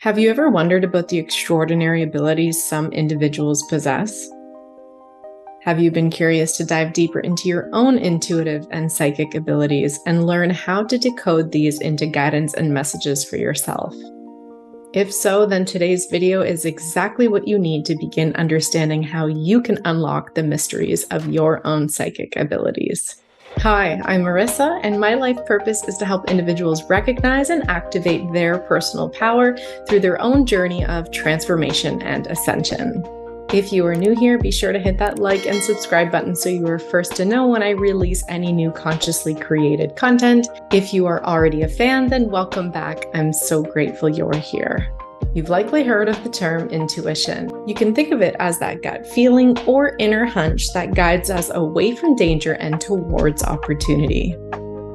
Have you ever wondered about the extraordinary abilities some individuals possess? Have you been curious to dive deeper into your own intuitive and psychic abilities and learn how to decode these into guidance and messages for yourself? If so, then today's video is exactly what you need to begin understanding how you can unlock the mysteries of your own psychic abilities. Hi, I'm Marisa, and my life purpose is to help individuals recognize and activate their personal power through their own journey of transformation and ascension. If you are new here, be sure to hit that like and subscribe button so you are first to know when I release any new consciously created content. If you are already a fan, then welcome back. I'm so grateful you're here. You've likely heard of the term intuition. You can think of it as that gut feeling or inner hunch that guides us away from danger and towards opportunity.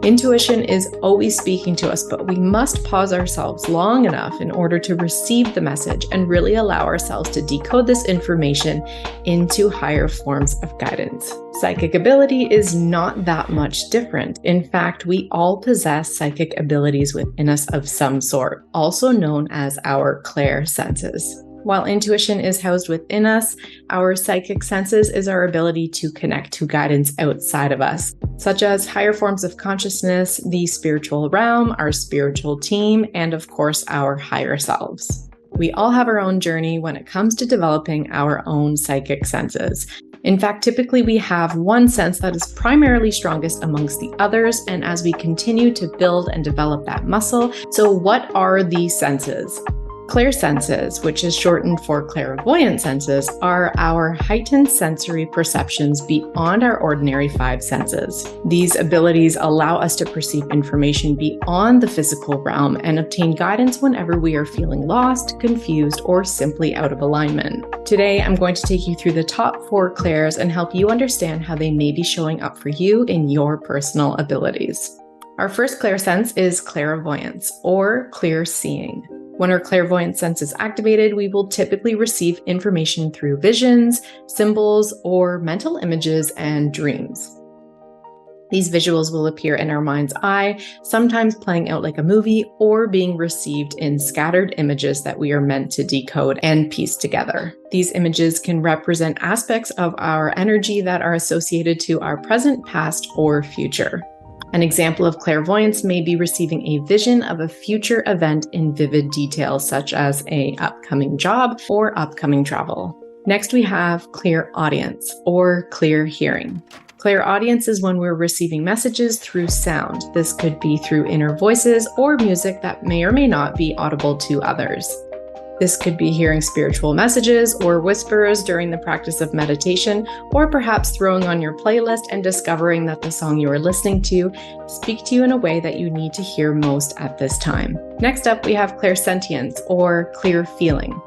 Intuition is always speaking to us, but we must pause ourselves long enough in order to receive the message and really allow ourselves to decode this information into higher forms of guidance. Psychic ability is not that much different. In fact, we all possess psychic abilities within us of some sort, also known as our Clair senses. While intuition is housed within us, our psychic senses is our ability to connect to guidance outside of us, such as higher forms of consciousness, the spiritual realm, our spiritual team, and of course, our higher selves. We all have our own journey when it comes to developing our own psychic senses. In fact, typically we have one sense that is primarily strongest amongst the others, and as we continue to build and develop that muscle, so what are these senses? Clairsenses, which is shortened for clairvoyant senses, are our heightened sensory perceptions beyond our ordinary five senses. These abilities allow us to perceive information beyond the physical realm and obtain guidance whenever we are feeling lost, confused, or simply out of alignment. Today, I'm going to take you through the top 4 clairs and help you understand how they may be showing up for you in your personal abilities. Our first clairsense is clairvoyance, or clear seeing. When our clairvoyant sense is activated, we will typically receive information through visions, symbols, or mental images and dreams. These visuals will appear in our mind's eye, sometimes playing out like a movie or being received in scattered images that we are meant to decode and piece together. These images can represent aspects of our energy that are associated to our present, past, or future. An example of clairvoyance may be receiving a vision of a future event in vivid detail, such as an upcoming job or upcoming travel. Next, we have clairaudience, or clear hearing. Clairaudience is when we're receiving messages through sound. This could be through inner voices or music that may or may not be audible to others. This could be hearing spiritual messages or whispers during the practice of meditation, or perhaps throwing on your playlist and discovering that the song you are listening to speaks to you in a way that you need to hear most at this time. Next up, we have clairsentience, or clear feeling.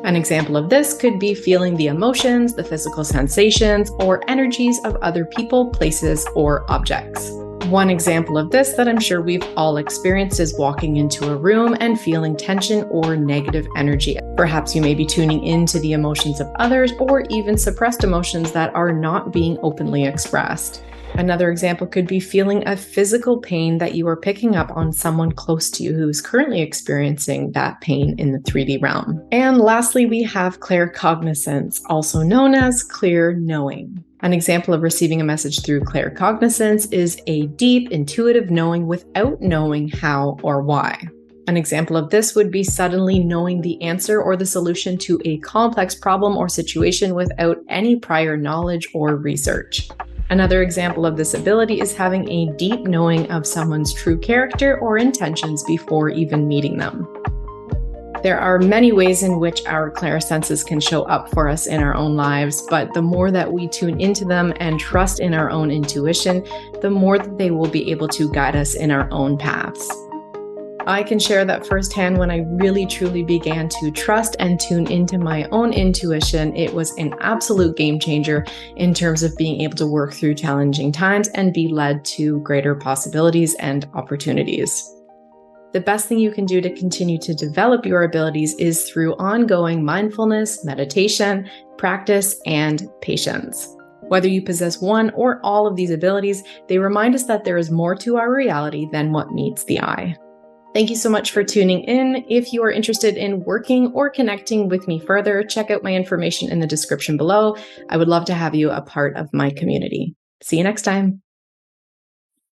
An example of this could be feeling the emotions, the physical sensations, or energies of other people, places, or objects. One example of this that I'm sure we've all experienced is walking into a room and feeling tension or negative energy. Perhaps you may be tuning into the emotions of others or even suppressed emotions that are not being openly expressed. Another example could be feeling a physical pain that you are picking up on someone close to you who is currently experiencing that pain in the 3D realm. And lastly, we have claircognizance, also known as clear knowing. An example of receiving a message through claircognizance is a deep, intuitive knowing without knowing how or why. An example of this would be suddenly knowing the answer or the solution to a complex problem or situation without any prior knowledge or research. Another example of this ability is having a deep knowing of someone's true character or intentions before even meeting them. There are many ways in which our clairsenses can show up for us in our own lives, but the more that we tune into them and trust in our own intuition, the more that they will be able to guide us in our own paths. I can share that firsthand when I really truly began to trust and tune into my own intuition. It was an absolute game changer in terms of being able to work through challenging times and be led to greater possibilities and opportunities. The best thing you can do to continue to develop your abilities is through ongoing mindfulness, meditation, practice, and patience. Whether you possess one or all of these abilities, they remind us that there is more to our reality than what meets the eye. Thank you so much for tuning in. If you are interested in working or connecting with me further, check out my information in the description below. I would love to have you a part of my community. See you next time.